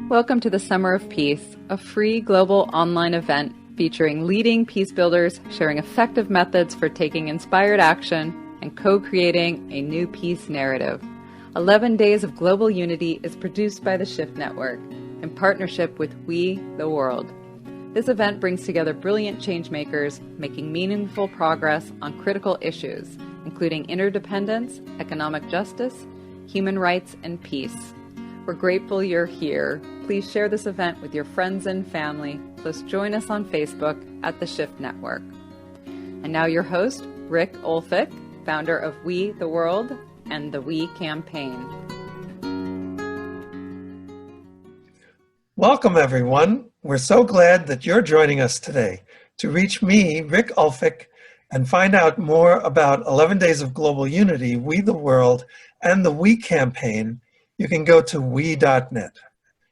Welcome to the Summer of Peace, a free global online event featuring leading peace builders sharing effective methods for taking inspired action and co-creating a new peace narrative. 11 Days of Global Unity is produced by the Shift Network in partnership with We the World. This event brings together brilliant changemakers making meaningful progress on critical issues, including interdependence, economic justice, human rights, and peace. We're grateful you're here. Please share this event with your friends and family. Plus join us on Facebook at the Shift Network. And now your host, Rick Olphick, founder of We the World and the We Campaign. Welcome, everyone. We're so glad that you're joining us today. To reach me, Rick Olphick, and find out more about 11 Days of Global Unity, We the World, and the We Campaign, you can go to we.net.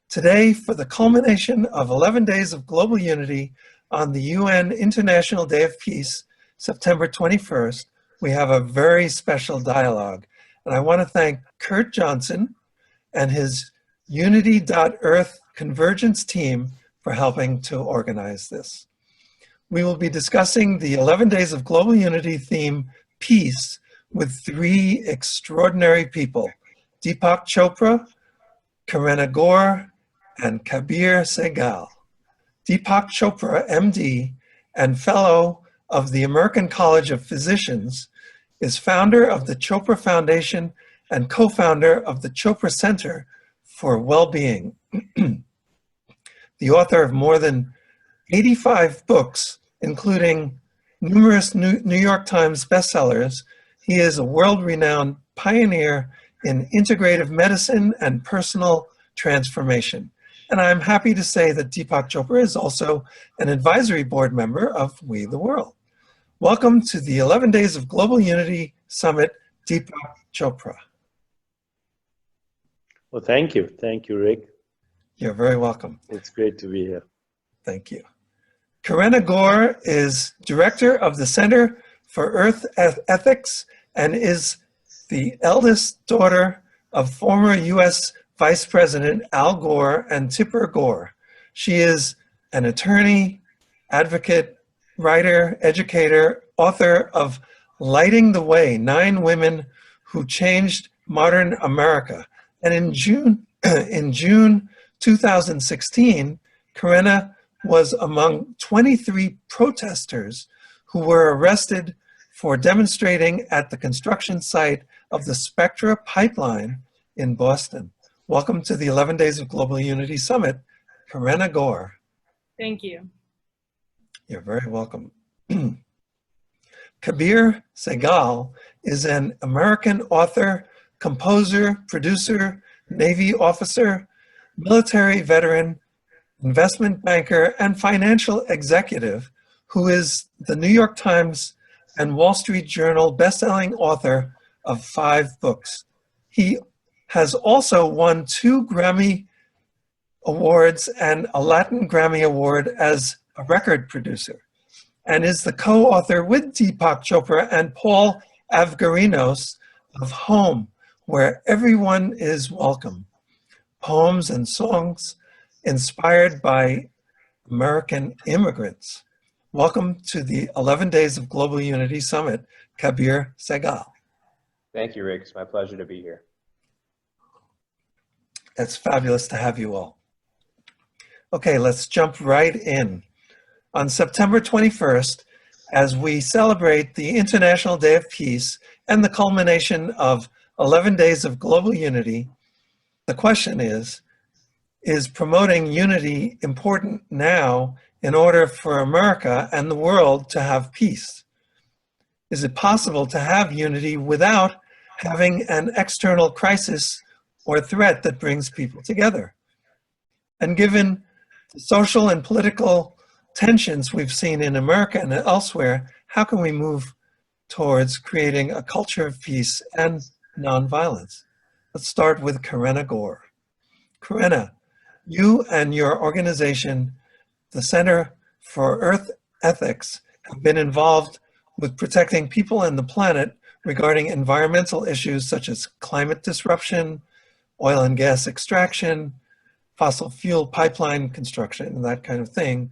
Today, for the culmination of 11 Days of Global Unity on the UN International Day of Peace, September 21st, we have a very special dialogue. And I want to thank Kurt Johnson and his Unity.Earth Convergence team for helping to organize this. We will be discussing the 11 Days of Global Unity theme, Peace, with three extraordinary people: Deepak Chopra, Karenna Gore, and Kabir Sehgal. Deepak Chopra, MD, and fellow of the American College of Physicians, is founder of the Chopra Foundation and co-founder of the Chopra Center for Wellbeing. The author of more than 85 books, including numerous New York Times bestsellers, he is a world-renowned pioneer in integrative medicine and personal transformation. And I'm happy to say that Deepak Chopra is also an advisory board member of We the World. Welcome to the 11 Days of Global Unity Summit, Deepak Chopra. Well, thank you. Thank you, Rick. You're very welcome. It's great to be here. Thank you. Karenna Gore is director of the Center for Earth Ethics and is the eldest daughter of former U.S. Vice President Al Gore and Tipper Gore. She is an attorney, advocate, writer, educator, author of Lighting the Way, 9 Women Who Changed Modern America. And in June 2016, Karenna was among 23 protesters who were arrested for demonstrating at the construction site of the Spectra pipeline in Boston. Welcome to the 11 Days of Global Unity Summit, Karenna Gore. Thank you. You're very welcome. Kabir Sehgal is an American author, composer, producer, Navy officer, military veteran, investment banker, and financial executive who is the New York Times and Wall Street Journal bestselling author of 5 books. He has also won 2 Grammy Awards and a Latin Grammy Award as a record producer, and is the co-author with Deepak Chopra and Paul Avgarinos of Home, Where Everyone is Welcome, poems and songs inspired by American immigrants. Welcome to the 11 Days of Global Unity Summit, Kabir Sehgal. Thank you, Rick. It's my pleasure to be here. It's fabulous to have you all. Okay, let's jump right in. On September 21st, as we celebrate the International Day of Peace and the culmination of 11 Days of Global Unity, the question is promoting unity important now in order for America and the world to have peace? Is it possible to have unity without having an external crisis or threat that brings people together? And given the social and political tensions we've seen in America and elsewhere, how can we move towards creating a culture of peace and nonviolence? Let's start with Karenna Gore. Karenna, you and your organization, the Center for Earth Ethics, have been involved with protecting people and the planet regarding environmental issues such as climate disruption, oil and gas extraction, fossil fuel pipeline construction and that kind of thing,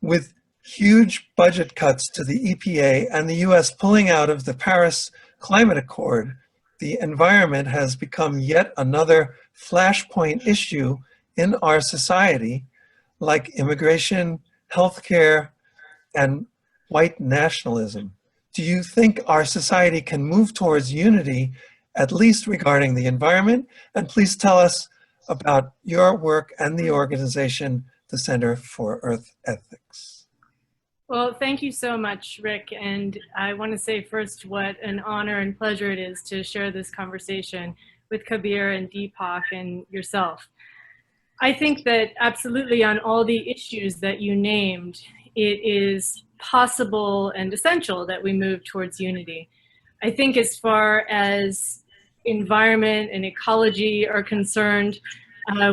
with huge budget cuts to the EPA and the US pulling out of the Paris Climate Accord, the environment has become yet another flashpoint issue in our society, like immigration, healthcare, and white nationalism. Do you think our society can move towards unity, at least regarding the environment? And please tell us about your work and the organization, the Center for Earth Ethics. Well, thank you so much, Rick. And I want to say first what an honor and pleasure it is to share this conversation with Kabir and Deepak and yourself. I think that absolutely on all the issues that you named, it is possible and essential that we move towards unity. I think as far as environment and ecology are concerned,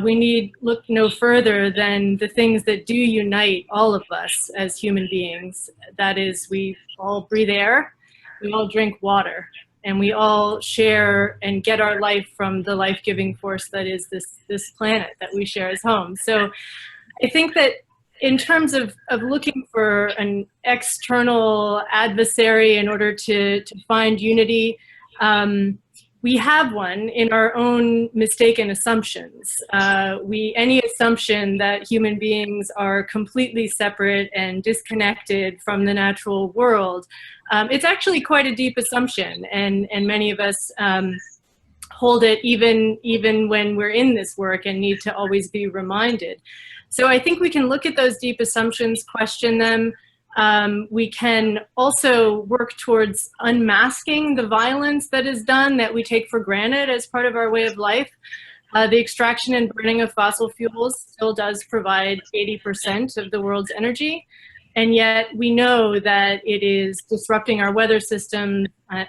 we need look no further than the things that do unite all of us as human beings. That is, we all breathe air, we all drink water, and we all share and get our life from the life-giving force that is this planet that we share as home. So I think that in terms of looking for an external adversary in order to find unity, we have one in our own mistaken assumptions. Any assumption that human beings are completely separate and disconnected from the natural world, it's actually quite a deep assumption, and many of us hold it even when we're in this work and need to always be reminded. So I think we can look at those deep assumptions, question them. We can also work towards unmasking the violence that is done that we take for granted as part of our way of life. The extraction and burning of fossil fuels still does provide 80% of the world's energy. And yet we know that it is disrupting our weather system,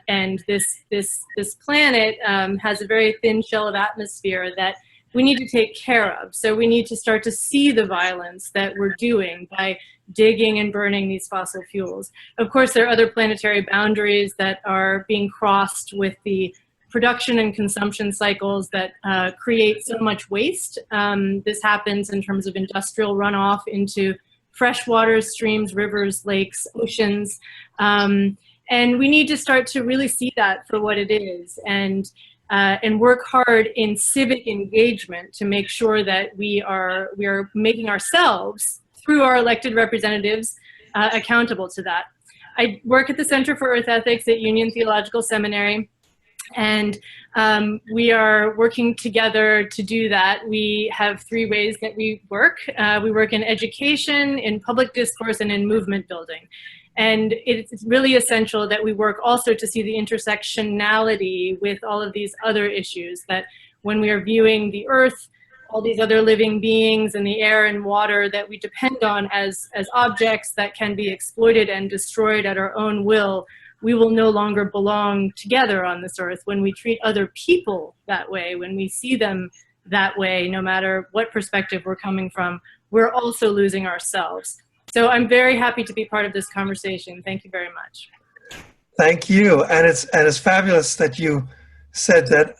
and this planet has a very thin shell of atmosphere that we need to take care of. So we need to start to see the violence that we're doing by digging and burning these fossil fuels. Of course, there are other planetary boundaries that are being crossed with the production and consumption cycles that create so much waste. This happens in terms of industrial runoff into freshwater streams, rivers, lakes, oceans. And we need to start to really see that for what it is, and work hard in civic engagement to make sure that we are making ourselves, through our elected representatives, accountable to that. I work at the Center for Earth Ethics at Union Theological Seminary, and we are working together to do that. We have three ways that we work. We work in education, in public discourse, and in movement building. And it's really essential that we work also to see the intersectionality with all of these other issues, that when we are viewing the earth, all these other living beings and the air and water that we depend on as objects that can be exploited and destroyed at our own will, we will no longer belong together on this earth. When we treat other people that way, when we see them that way, no matter what perspective we're coming from, we're also losing ourselves. So I'm very happy to be part of this conversation. Thank you very much. Thank you, and it's fabulous that you said that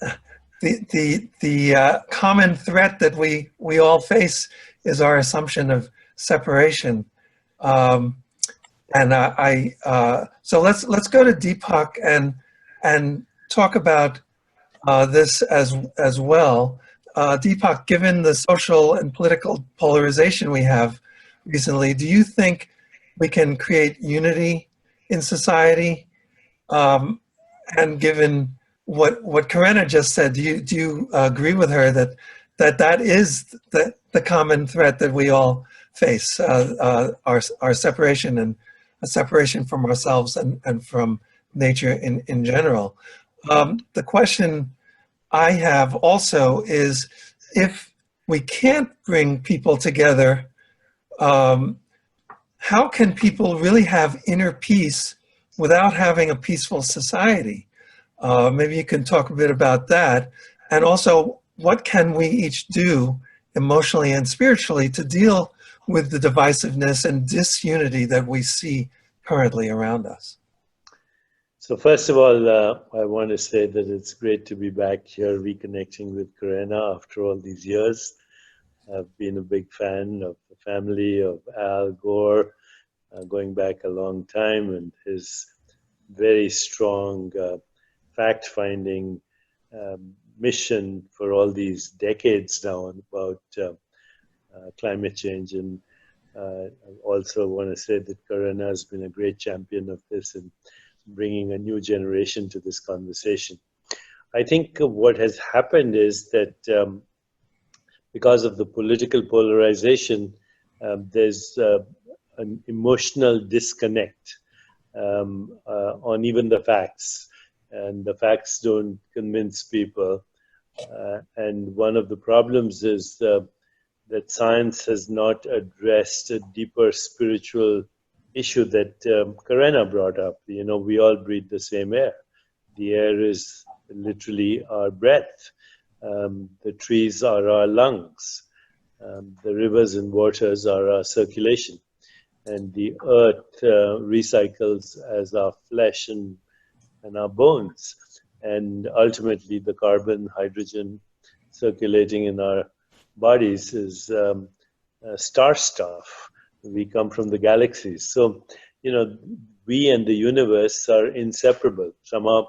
the common threat that we all face is our assumption of separation. So let's go to Deepak and talk about this as well. Deepak, given the social and political polarization we have recently, do you think we can create unity in society? And given what Karenna just said, do you agree with her that is the common threat that we all face, our separation, and a separation from ourselves and from nature in general? The question I have also is, if we can't bring people together, how can people really have inner peace without having a peaceful society? Maybe you can talk a bit about that. And also, what can we each do emotionally and spiritually to deal with the divisiveness and disunity that we see currently around us? So first of all, I want to say that it's great to be back here reconnecting with Karenna after all these years. I've been a big fan of the family of Al Gore, going back a long time, and his very strong fact-finding mission for all these decades now about climate change. And I also want to say that Karenna has been a great champion of this and bringing a new generation to this conversation. I think what has happened is that because of the political polarization, there's an emotional disconnect on even the facts, and the facts don't convince people. And one of the problems is that science has not addressed a deeper spiritual issue that Karenna brought up. You know, we all breathe the same air. The air is literally our breath. The trees are our lungs. The rivers and waters are our circulation. And the earth recycles as our flesh and our bones. And ultimately, the carbon, hydrogen circulating in our bodies is star stuff. We come from the galaxies. So, you know, we and the universe are inseparable. Somehow,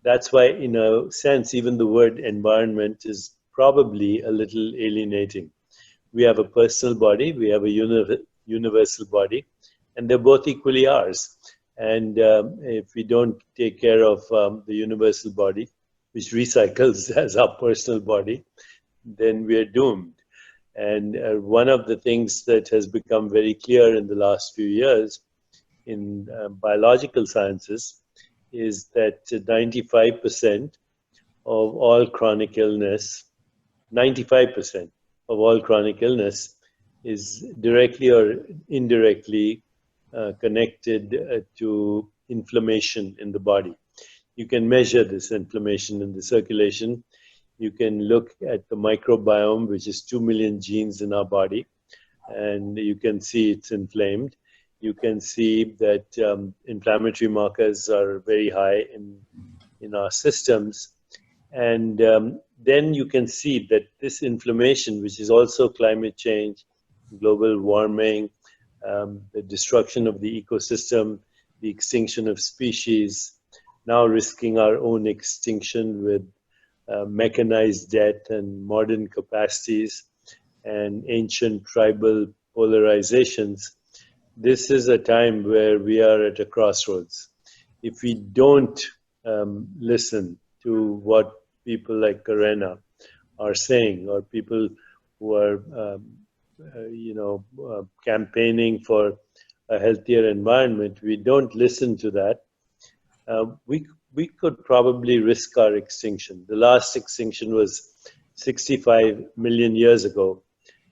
that's why, in a sense, even the word environment is probably a little alienating. We have a personal body, we have a universal body, and they're both equally ours. And if we don't take care of the universal body, which recycles as our personal body, then we are doomed. And one of the things that has become very clear in the last few years in biological sciences is that 95% of all chronic illness, 95% of all chronic illness is directly or indirectly connected to inflammation in the body. You can measure this inflammation in the circulation. You can look at the microbiome, which is 2 million genes in our body, and you can see it's inflamed. You can see that inflammatory markers are very high in our systems. And then you can see that this inflammation, which is also climate change, global warming, the destruction of the ecosystem, the extinction of species, now risking our own extinction with mechanized death and modern capacities and ancient tribal polarizations. This is a time where we are at a crossroads. If we don't listen to what people like Karenna are saying, or people who are campaigning for a healthier environment, we don't listen to that, we could probably risk our extinction. The last extinction was 65 million years ago,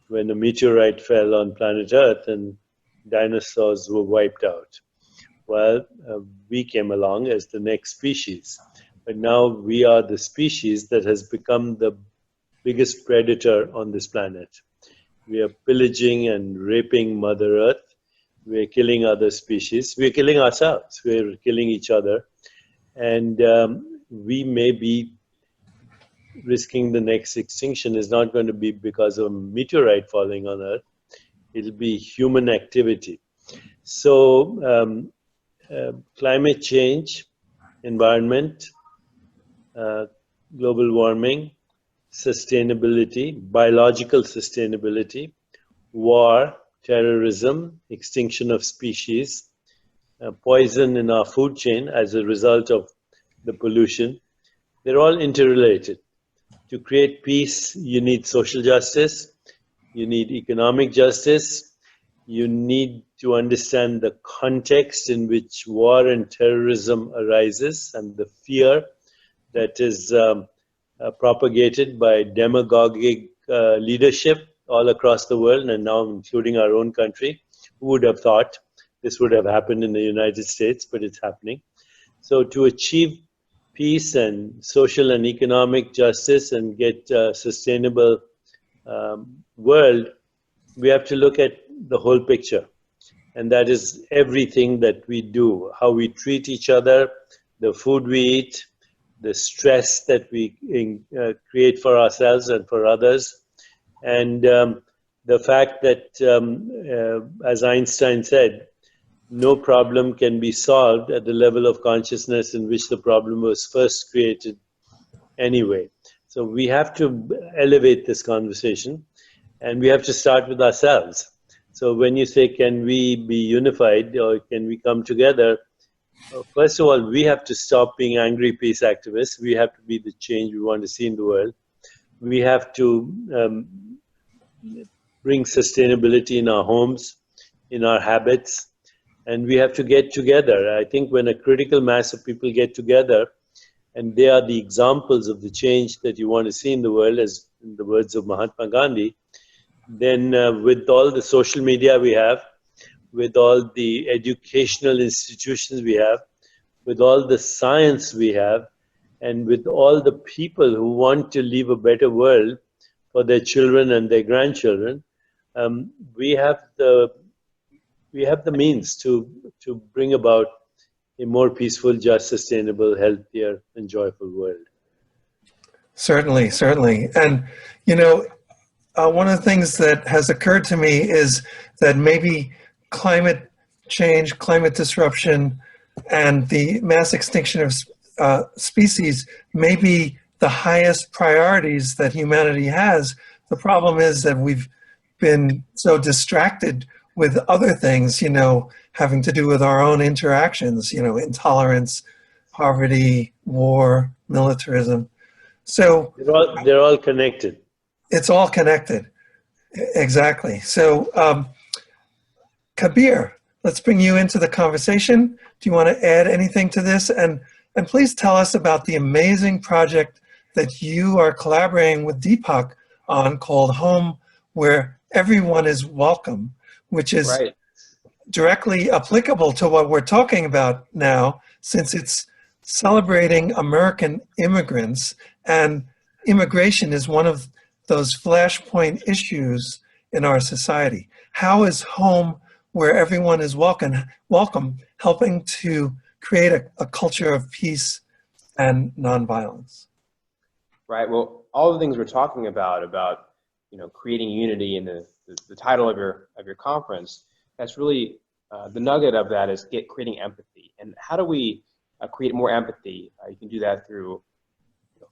when a meteorite fell on planet Earth and dinosaurs were wiped out. Well, we came along as the next species, but now we are the species that has become the biggest predator on this planet. We are pillaging and raping Mother Earth. We are killing other species. We are killing ourselves. We are killing each other. And we may be risking the next extinction. Is not going to be because of a meteorite falling on Earth. It'll be human activity. So climate change, environment, global warming, sustainability, biological sustainability, war, terrorism, extinction of species, poison in our food chain as a result of the pollution. They're all interrelated. To create peace, you need social justice, you need economic justice, you need to understand the context in which war and terrorism arises and the fear that is propagated by demagogic leadership all across the world, and now including our own country. Who would have thought this would have happened in the United States, but it's happening. So to achieve peace and social and economic justice and get a sustainable world, we have to look at the whole picture. And that is everything that we do, how we treat each other, the food we eat, the stress that we create for ourselves and for others, and the fact that, as Einstein said, no problem can be solved at the level of consciousness in which the problem was first created anyway. So we have to elevate this conversation, and we have to start with ourselves. So when you say, can we be unified or can we come together? First of all, we have to stop being angry peace activists. We have to be the change we want to see in the world. We have to bring sustainability in our homes, in our habits, and we have to get together. I think when a critical mass of people get together, and they are the examples of the change that you want to see in the world, as in the words of Mahatma Gandhi, then with all the social media we have, with all the educational institutions we have, with all the science we have, and with all the people who want to leave a better world for their children and their grandchildren, we have the means to bring about a more peaceful, just, sustainable, healthier, and joyful world. Certainly, certainly. And, you know, one of the things that has occurred to me is that maybe climate change, climate disruption, and the mass extinction of species may be the highest priorities that humanity has. The problem is that we've been so distracted with other things, you know, having to do with our own interactions, you know, intolerance, poverty, war, militarism. So they're all connected. It's all connected. Exactly. So Kabir, let's bring you into the conversation. Do you want to add anything to this? And please tell us about the amazing project that you are collaborating with Deepak on called Home, where everyone is welcome, which is Right. directly applicable to what we're talking about now, since it's celebrating American immigrants, and immigration is one of those flashpoint issues in our society. How is Home, where everyone is welcome, helping to create a culture of peace and nonviolence? Right. Well, all the things we're talking about creating unity, and the title of your conference, that's really the nugget of that is creating empathy. And how do we create more empathy? You can do that through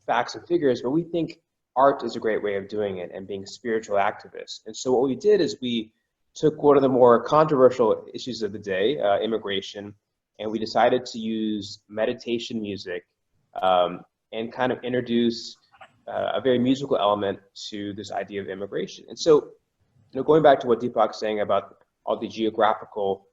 facts and figures, but we think art is a great way of doing it, and being spiritual activists. And so what we did is we took one of the more controversial issues of the day, immigration, and we decided to use meditation music and kind of introduce a very musical element to this idea of immigration. And so, going back to what Deepak's saying about all the geographical,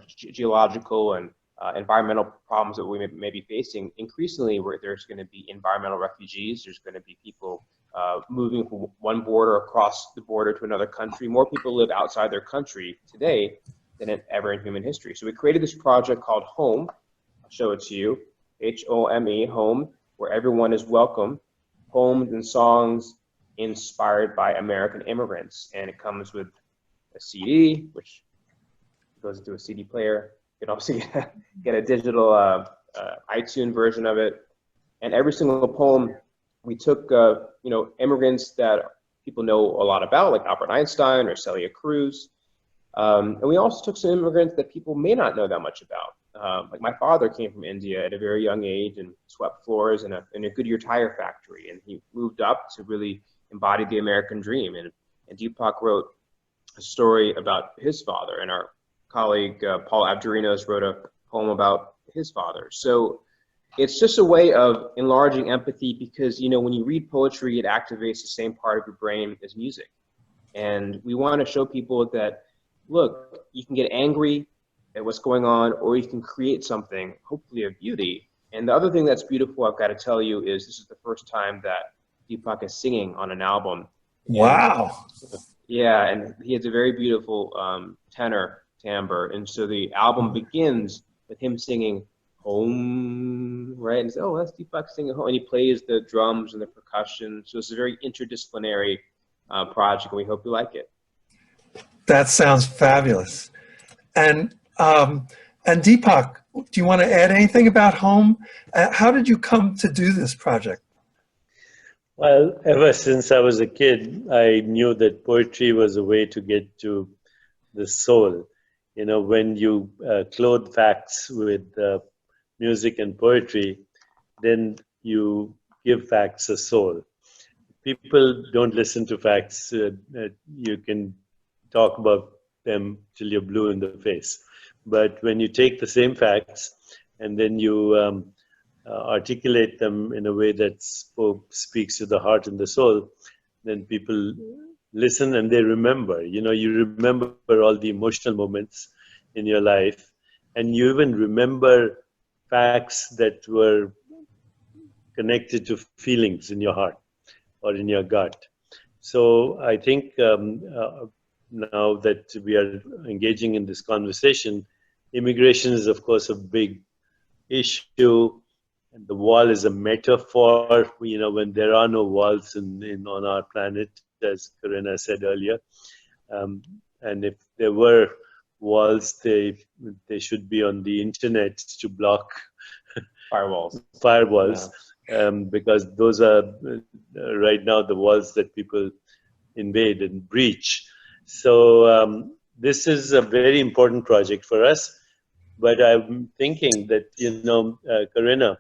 geological, and environmental problems that we may be facing, increasingly where there's going to be environmental refugees, there's going to be people moving from one border across the border to another country. More people live outside their country today than ever in human history. So we created this project called Home. I'll show it to you. H-O-M-E, Home, where everyone is welcome. Poems and songs inspired by American immigrants. And it comes with a CD, which goes into a CD player. You can also get a digital iTunes version of it. And every single poem, we took immigrants that people know a lot about, like Albert Einstein or Celia Cruz. And we also took some immigrants that people may not know that much about. Like my father came from India at a very young age and swept floors in a Goodyear tire factory. And he moved up to really embody the American dream. And Deepak wrote a story about his father, and our colleague Paul Abdurinos wrote a poem about his father. So it's just a way of enlarging empathy, because when you read poetry, it activates the same part of your brain as music. And we want to show people that, look, you can get angry at what's going on, or you can create something, hopefully of beauty. And the other thing that's beautiful, I've got to tell you, is this is the first time that Deepak is singing on an album. Wow. Yeah, and he has a very beautiful tenor timbre. And so the album begins with him singing Home, right? And oh, that's Deepak singing Home. And he plays the drums and the percussion. So it's a very interdisciplinary project, and we hope you like it. That sounds fabulous. And Deepak, do you want to add anything about Home? How did you come to do this project? Well, ever since I was a kid, I knew that poetry was a way to get to the soul. You know, when you clothe facts with music and poetry, then you give facts a soul. People don't listen to facts. You can talk about them till you're blue in the face. But when you take the same facts and then you articulate them in a way that speaks to the heart and the soul, then people listen and they remember. You know, you remember all the emotional moments in your life, and you even remember facts that were connected to feelings in your heart or in your gut. So I think now that we are engaging in this conversation, immigration is, of course, a big issue. And the wall is a metaphor, you know, when there are no walls on our planet, as Karenna said earlier. And if there were walls, they should be on the internet to block Firewalls. Because those are right now the walls that people invade and breach. So this is a very important project for us. But I'm thinking that, Karenna,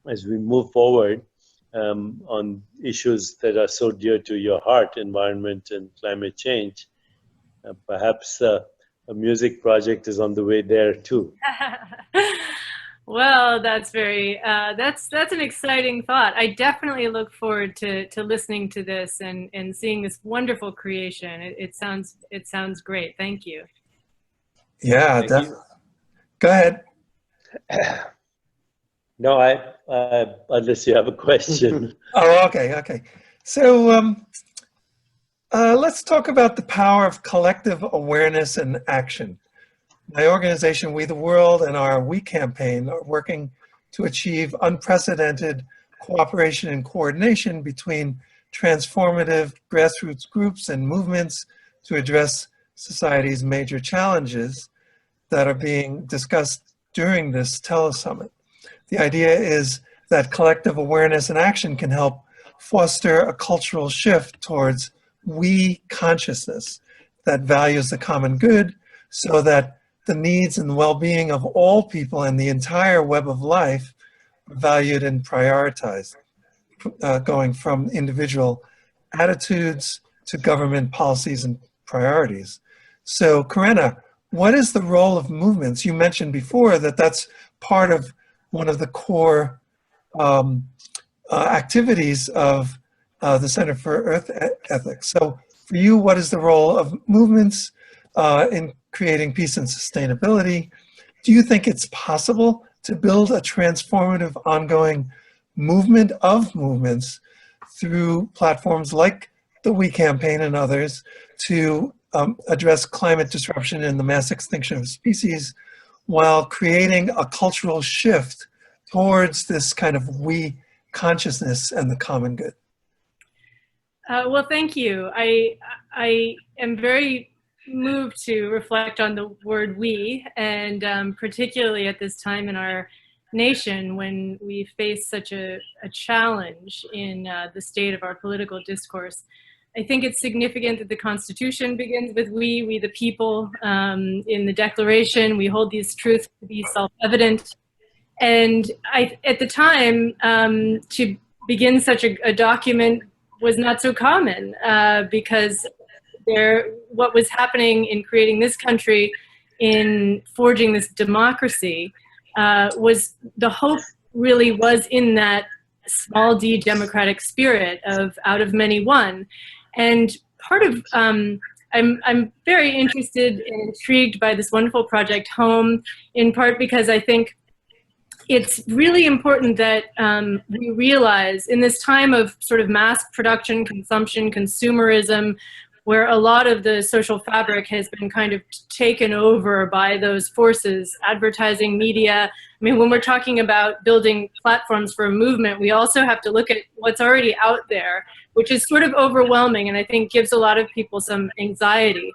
as we move forward on issues that are so dear to your heart, environment and climate change, perhaps a music project is on the way there too. Well, that's very that's an exciting thought. I definitely look forward to listening to this and seeing this wonderful creation. It sounds great. Thank you. Yeah, definitely. Go ahead. No, unless you have a question. Oh, okay. So let's talk about the power of collective awareness and action. My organization, We the World, and our We campaign are working to achieve unprecedented cooperation and coordination between transformative grassroots groups and movements to address society's major challenges that are being discussed during this telesummit. The idea is that collective awareness and action can help foster a cultural shift towards we consciousness that values the common good, so that the needs and well-being of all people and the entire web of life are valued and prioritized, going from individual attitudes to government policies and priorities. So, Karenna, what is the role of movements? You mentioned before that that's part of one of the core activities of the Center for Earth Ethics. So for you, what is the role of movements in creating peace and sustainability? Do you think it's possible to build a transformative, ongoing movement of movements through platforms like the We Campaign and others to address climate disruption and the mass extinction of species, while creating a cultural shift towards this kind of we consciousness and the common good? Well, thank you. I am very moved to reflect on the word we, and particularly at this time in our nation when we face such a challenge in the state of our political discourse. I think it's significant that the Constitution begins with we the people. In the Declaration, we hold these truths to be self-evident. And at the time, to begin such a document was not so common because what was happening in creating this country, in forging this democracy, was the hope really was in that small d democratic spirit of out of many one. And part of, I'm very interested and intrigued by this wonderful project Home, in part because I think it's really important that we realize in this time of sort of mass production, consumption, consumerism, where a lot of the social fabric has been kind of taken over by those forces, advertising, media. I mean, when we're talking about building platforms for a movement, we also have to look at what's already out there, which is sort of overwhelming and I think gives a lot of people some anxiety.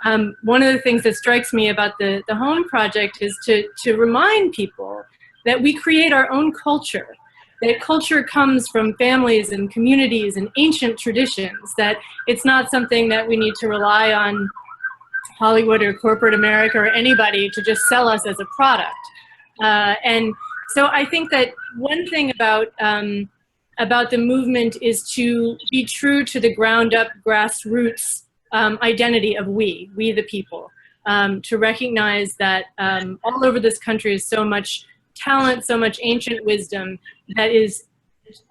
One of the things that strikes me about the Home Project is to remind people that we create our own culture, that culture comes from families and communities and ancient traditions, that it's not something that we need to rely on Hollywood or corporate America or anybody to just sell us as a product. And so I think that one thing about the movement is to be true to the ground up grassroots identity of we the people, to recognize that all over this country is so much talent, so much ancient wisdom that is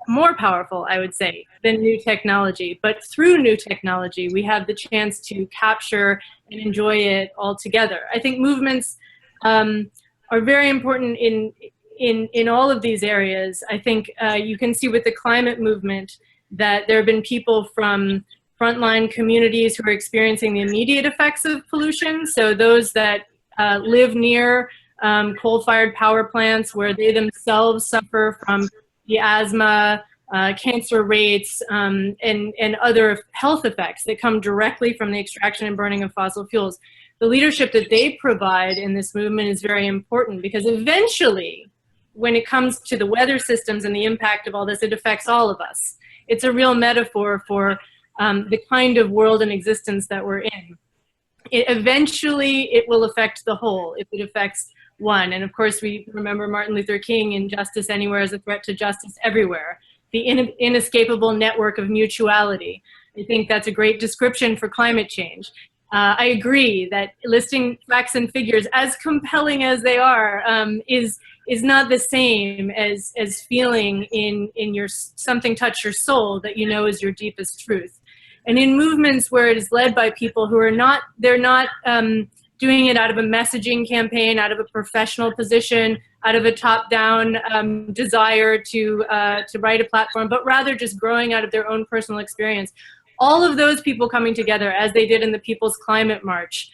more powerful, I would say, than new technology. But through new technology, we have the chance to capture and enjoy it all together. I think movements are very important in all of these areas. I think you can see with the climate movement that there have been people from frontline communities who are experiencing the immediate effects of pollution. So those that live near coal-fired power plants where they themselves suffer from the asthma, cancer rates, and other health effects that come directly from the extraction and burning of fossil fuels. The leadership that they provide in this movement is very important, because eventually, when it comes to the weather systems and the impact of all this, it affects all of us. It's a real metaphor for the kind of world and existence that we're in. Eventually, it will affect the whole if it affects one. And of course, we remember Martin Luther King, injustice anywhere is a threat to justice everywhere. The inescapable network of mutuality. I think that's a great description for climate change. I agree that listing facts and figures, as compelling as they are, is not the same as feeling in your something touch your soul that you know is your deepest truth. And in movements where it is led by people who are not, they're not doing it out of a messaging campaign, out of a professional position, out of a top-down desire to write a platform, but rather just growing out of their own personal experience. All of those people coming together, as they did in the People's Climate March,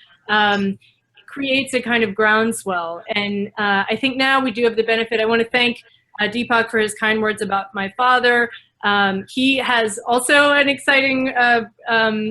creates a kind of groundswell. And I think now we do have the benefit. I want to thank Deepak for his kind words about my father. He has also an exciting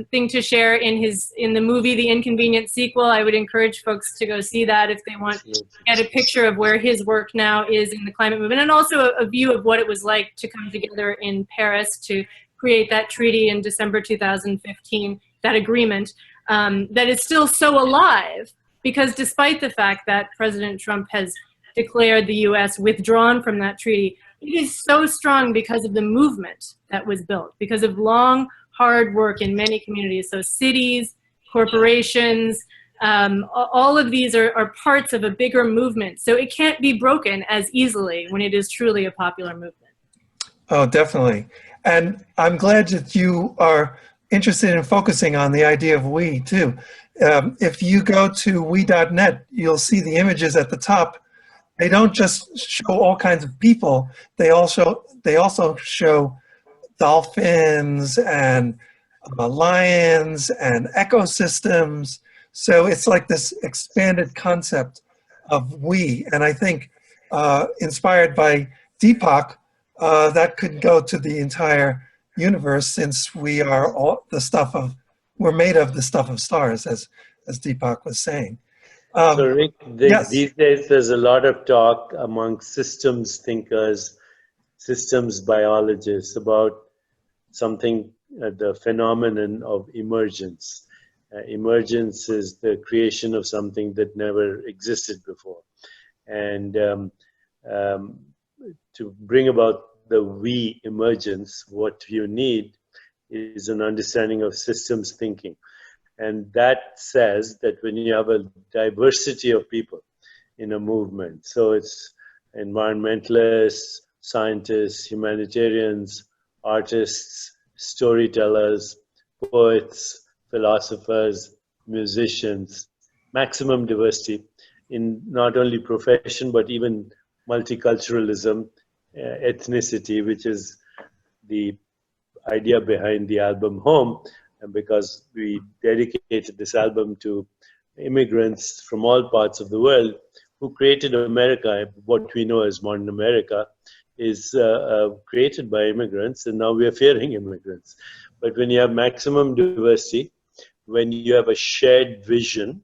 thing to share in the movie, The Inconvenient Sequel. I would encourage folks to go see that if they want to get a picture of where his work now is in the climate movement, and also a view of what it was like to come together in Paris to create that treaty in December 2015, that agreement that is still so alive, because despite the fact that President Trump has declared the US withdrawn from that treaty, it is so strong because of the movement that was built, because of long, hard work in many communities. So cities, corporations, all of these are parts of a bigger movement. So it can't be broken as easily when it is truly a popular movement. Oh, definitely. And I'm glad that you are interested in focusing on the idea of we, too. If you go to we.net, you'll see the images at the top. They don't just show all kinds of people. They also show dolphins and lions and ecosystems. So it's like this expanded concept of we. And I think inspired by Deepak, that could go to the entire universe, since we are we're made of the stuff of stars, as Deepak was saying. So Rick, yes. These days there's a lot of talk among systems thinkers, systems biologists about something, the phenomenon of emergence. Emergence is the creation of something that never existed before. And to bring about the we emergence, what you need is an understanding of systems thinking. And that says that when you have a diversity of people in a movement, so it's environmentalists, scientists, humanitarians, artists, storytellers, poets, philosophers, musicians, maximum diversity in not only profession, but even multiculturalism, ethnicity, which is the idea behind the album Home. And because we dedicated this album to immigrants from all parts of the world who created America, what we know as modern America is created by immigrants, and now we are fearing immigrants. But when you have maximum diversity, when you have a shared vision,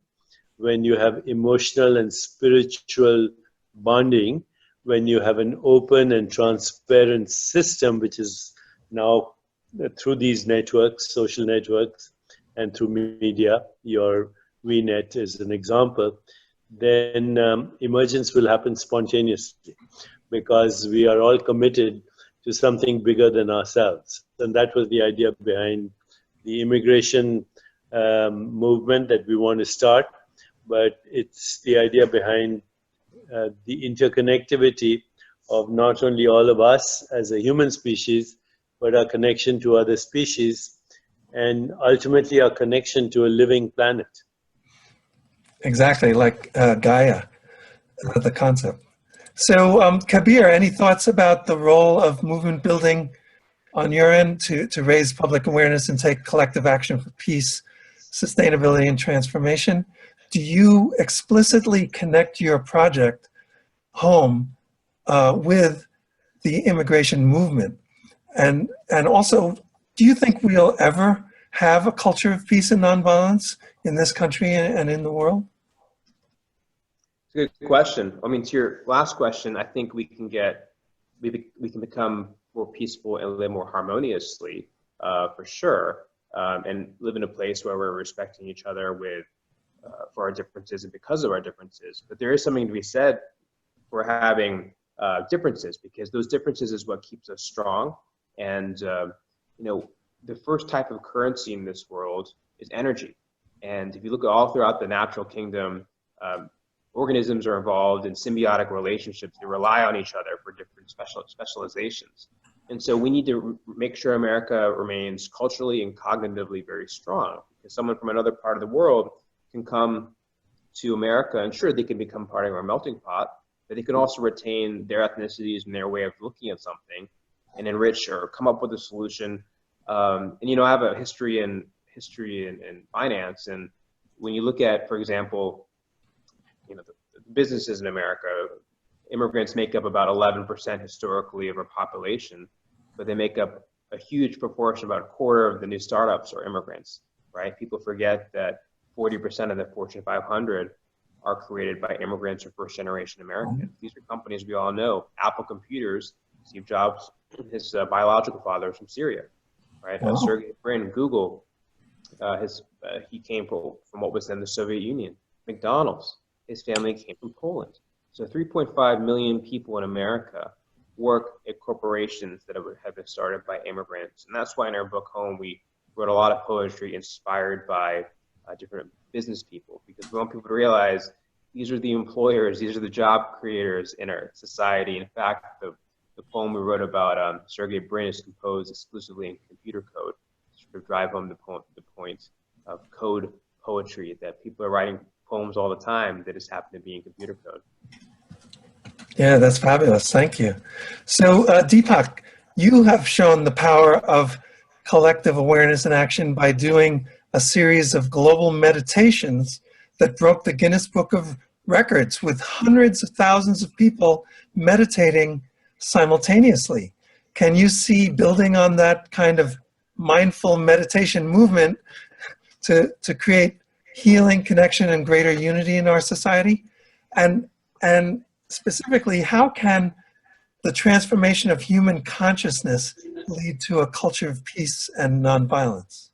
when you have emotional and spiritual bonding, when you have an open and transparent system, which is now through these networks, social networks, and through media, your VNet is an example, then emergence will happen spontaneously because we are all committed to something bigger than ourselves. And that was the idea behind the immigration movement that we want to start. But it's the idea behind the interconnectivity of not only all of us as a human species, but our connection to other species, and ultimately our connection to a living planet. Exactly, like Gaia, the concept. So, Kabir, any thoughts about the role of movement building on your end to raise public awareness and take collective action for peace, sustainability, and transformation? Do you explicitly connect your project home with the immigration movement? And also, do you think we'll ever have a culture of peace and nonviolence in this country and in the world? Good question. I mean, to your last question, I think we can become more peaceful and live more harmoniously, for sure, and live in a place where we're respecting each other for our differences and because of our differences. But there is something to be said for having differences, because those differences is what keeps us strong. And the first type of currency in this world is energy. And if you look at all throughout the natural kingdom, organisms are involved in symbiotic relationships. They rely on each other for different specializations. And so we need to make sure America remains culturally and cognitively very strong, because someone from another part of the world can come to America, and sure, they can become part of our melting pot, but they can also retain their ethnicities and their way of looking at something and enrich or come up with a solution. I have a history in finance, and when you look at, for example, the businesses in America, immigrants make up about 11% historically of our population, but they make up a huge proportion, about a quarter of the new startups are immigrants, right? People forget that 40% of the Fortune 500 are created by immigrants or first generation Americans. These are companies we all know. Apple Computers, Steve Jobs, his biological father is from Syria, right? Wow. Sergey Brin, Google, he came from what was then the Soviet Union. McDonald's, his family came from Poland. So 3.5 million people in America work at corporations that have been started by immigrants. And that's why in our book Home, we wrote a lot of poetry inspired by different business people, because we want people to realize these are the employers, these are the job creators in our society. In fact, the poem we wrote about Sergey Brin is composed exclusively in computer code to sort of drive home the point of code poetry, that people are writing poems all the time that just happen to be in computer code. Yeah, that's fabulous. Thank you. So, Deepak, you have shown the power of collective awareness and action by doing a series of global meditations that broke the Guinness Book of Records, with hundreds of thousands of people meditating simultaneously. Can you see building on that kind of mindful meditation movement to create healing, connection, and greater unity in our society? And specifically, how can the transformation of human consciousness lead to a culture of peace and nonviolence?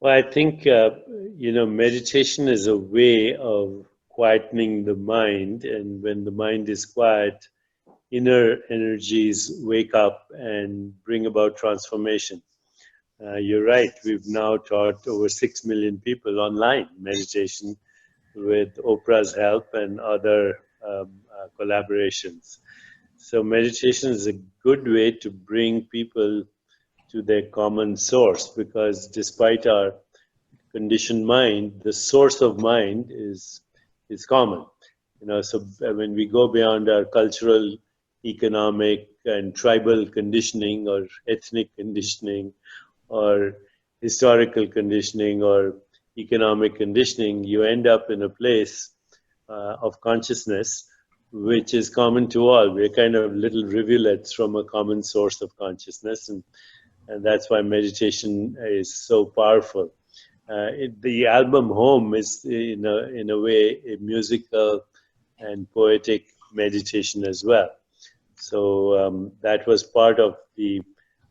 Well, I think, meditation is a way of quietening the mind. And when the mind is quiet, inner energies wake up and bring about transformation. You're right. We've now taught over 6 million people online meditation with Oprah's help and other collaborations. So meditation is a good way to bring people to their common source, because despite our conditioned mind, the source of mind is common. So when we go beyond our cultural, economic, and tribal conditioning, or ethnic conditioning, or historical conditioning, or economic conditioning, you end up in a place of consciousness which is common to all. We're kind of little rivulets from a common source of consciousness, and that's why meditation is so powerful. The album Home is, in a way, a musical and poetic meditation as well. So that was part of the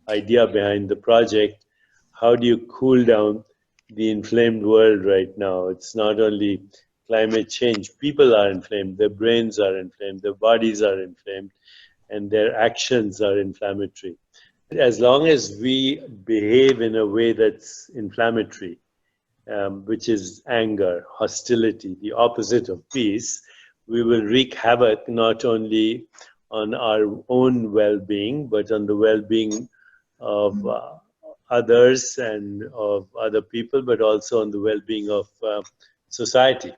idea behind the project. How do you cool down the inflamed world right now? It's not only climate change. People are inflamed, their brains are inflamed, their bodies are inflamed, and their actions are inflammatory. As long as we behave in a way that's inflammatory, which is anger, hostility, the opposite of peace, we will wreak havoc not only on our own well-being, but on the well-being of others and of other people, but also on the well-being of society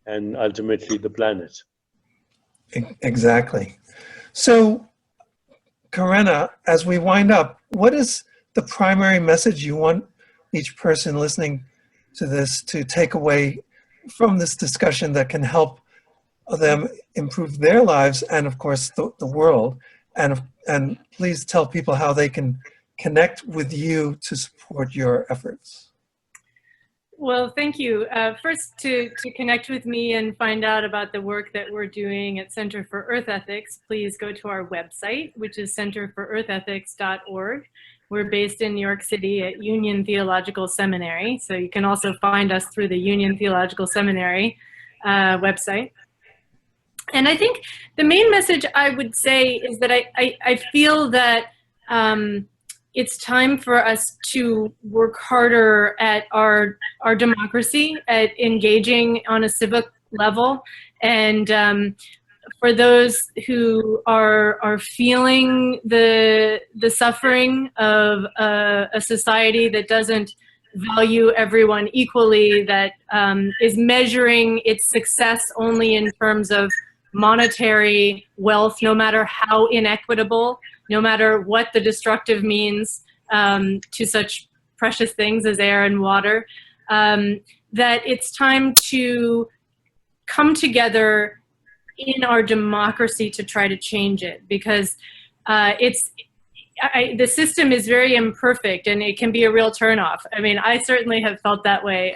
and ultimately the planet. Exactly. So, Karenna, as we wind up, what is the primary message you want each person listening to this to take away from this discussion that can help them improve their lives and, of course, the world? And please tell people how they can connect with you to support your efforts. Well, thank you. First, to connect with me and find out about the work that we're doing at Center for Earth Ethics, please go to our website, which is centerforearthethics.org. We're based in New York City at Union Theological Seminary, so you can also find us through the Union Theological Seminary website. And I think the main message I would say is that I feel that it's time for us to work harder at our democracy, at engaging on a civic level. And for those who are feeling the suffering of a society that doesn't value everyone equally, that is measuring its success only in terms of monetary wealth, no matter how inequitable, no matter what the destructive means to such precious things as air and water, that it's time to come together in our democracy to try to change it, because the system is very imperfect and it can be a real turnoff. I mean, I certainly have felt that way.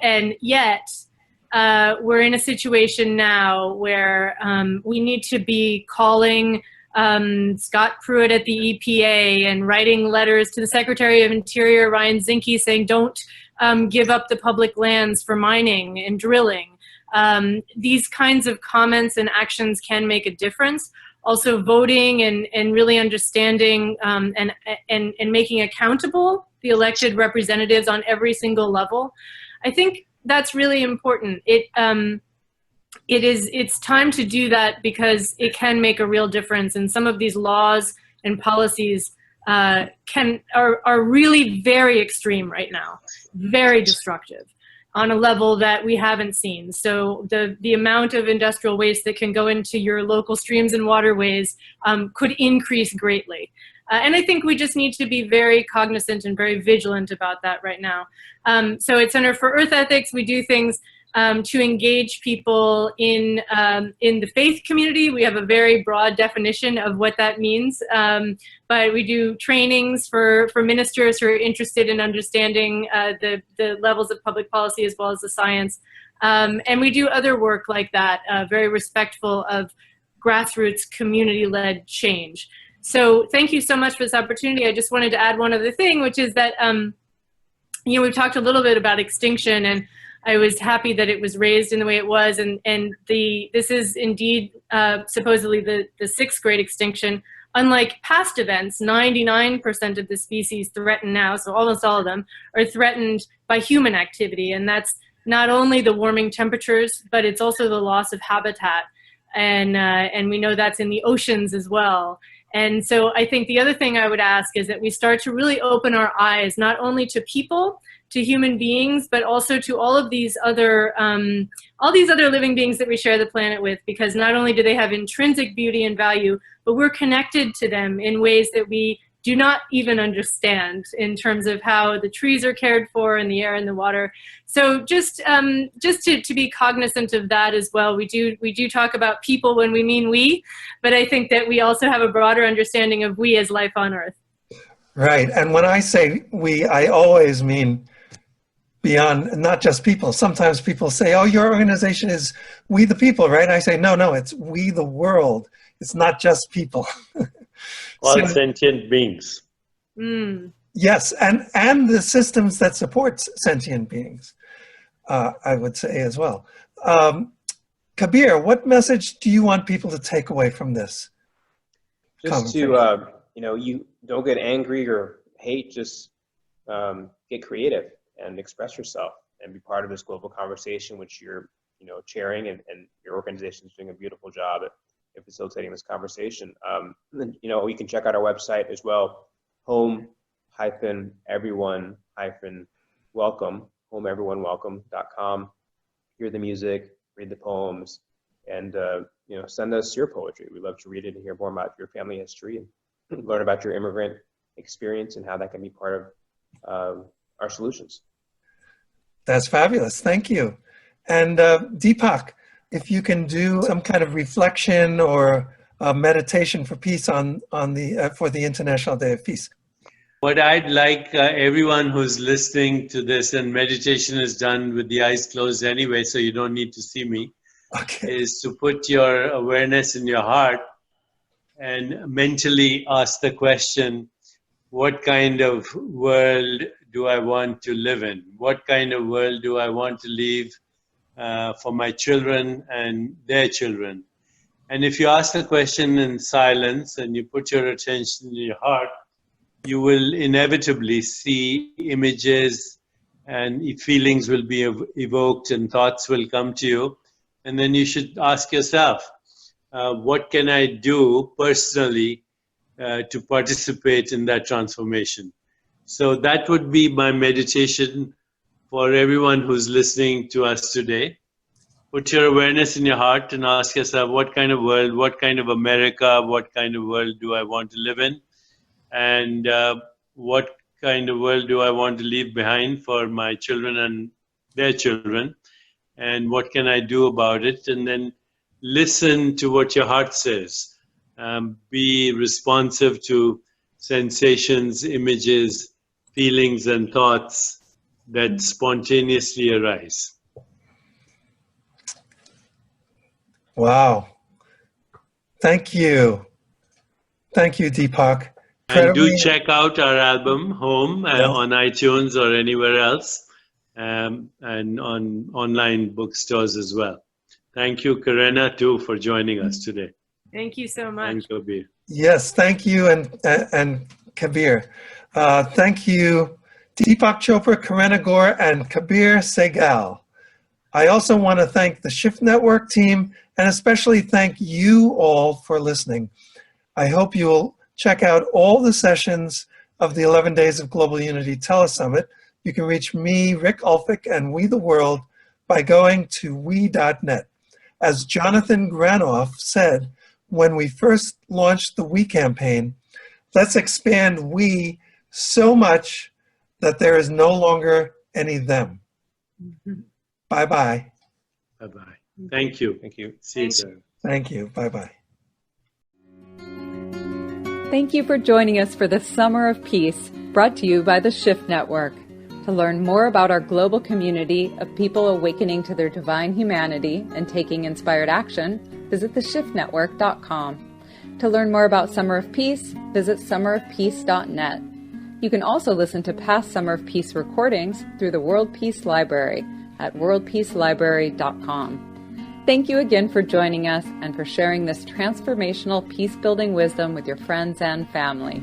And yet, we're in a situation now where we need to be calling Scott Pruitt at the EPA and writing letters to the Secretary of Interior, Ryan Zinke, saying don't give up the public lands for mining and drilling. These kinds of comments and actions can make a difference. Also voting and really understanding and making accountable the elected representatives on every single level. I think that's really important. It's time to do that because it can make a real difference. And some of these laws and policies are really very extreme right now, very destructive on a level that we haven't seen. So the amount of industrial waste that can go into your local streams and waterways could increase greatly. And I think we just need to be very cognizant and very vigilant about that right now. So at Center for Earth Ethics, we do things to engage people in the faith community. We have a very broad definition of what that means, but we do trainings for ministers who are interested in understanding the levels of public policy as well as the science. And we do other work like that, very respectful of grassroots community-led change. So thank you so much for this opportunity. I just wanted to add one other thing, which is that, we've talked a little bit about extinction, and I was happy that it was raised in the way it was, and this is indeed supposedly the sixth great extinction. Unlike past events, 99% of the species threatened now, so almost all of them, are threatened by human activity, and that's not only the warming temperatures, but it's also the loss of habitat, and we know that's in the oceans as well. And so I think the other thing I would ask is that we start to really open our eyes, not only to people, to human beings, but also to all these other living beings that we share the planet with, because not only do they have intrinsic beauty and value, but we're connected to them in ways that we do not even understand in terms of how the trees are cared for and the air and the water. So just to be cognizant of that as well. We do talk about people when we mean we, but I think that we also have a broader understanding of we as life on Earth. Right, and when I say we, I always mean beyond, not just people. Sometimes people say, oh, your organization is we the people, right? And I say, no, it's we the world. It's not just people. All sentient beings. Yes, and the systems that support sentient beings, I would say as well. Kabir, what message do you want people to take away from this? Just to, you don't get angry or hate, just get creative and express yourself and be part of this global conversation, which you're, chairing, and your organization is doing a beautiful job at facilitating this conversation. You can check out our website as well, homeeveryoneewelcome.com. Hear the music, read the poems, and send us your poetry. We'd love to read it and hear more about your family history and learn about your immigrant experience and how that can be part of our solutions. That's fabulous. Thank you. And Deepak, if you can do some kind of reflection or meditation for peace for the International Day of Peace. What I'd like everyone who's listening to this, and meditation is done with the eyes closed anyway, so you don't need to see me, is to put your awareness in your heart and mentally ask the question, what kind of world do I want to live in? What kind of world do I want to leave for my children and their children? And if you ask the question in silence and you put your attention in your heart, you will inevitably see images and feelings will be evoked and thoughts will come to you. And then you should ask yourself, what can I do personally to participate in that transformation? So that would be my meditation for everyone who's listening to us today. Put your awareness in your heart and ask yourself, what kind of world, what kind of America, what kind of world do I want to live in? And what kind of world do I want to leave behind for my children and their children? And what can I do about it? And then listen to what your heart says. Be responsive to sensations, images, feelings, and thoughts that spontaneously arise. Wow. Thank you. Thank you, Deepak. And do check out our album, Home, on iTunes or anywhere else, and on online bookstores as well. Thank you, Karenna, too, for joining us today. Thank you so much. Thank you, Kabir. Yes, thank you, and Kabir. Thank you, Deepak Chopra, Karenna Gore, and Kabir Sehgal. I also want to thank the Shift Network team, and especially thank you all for listening. I hope you'll check out all the sessions of the 11 Days of Global Unity Telesummit. You can reach me, Rick Ulfik, and We the World by going to we.net. As Jonathan Granoff said when we first launched the We campaign, let's expand we so much that there is no longer any them. Bye-bye. Bye-bye. Thank you. Thank you. See you soon. Thank you. Bye-bye. Thank you for joining us for the Summer of Peace, brought to you by the Shift Network. To learn more about our global community of people awakening to their divine humanity and taking inspired action, visit theshiftnetwork.com. To learn more about Summer of Peace, visit summerofpeace.net. You can also listen to past Summer of Peace recordings through the World Peace Library at worldpeacelibrary.com. Thank you again for joining us and for sharing this transformational peace-building wisdom with your friends and family.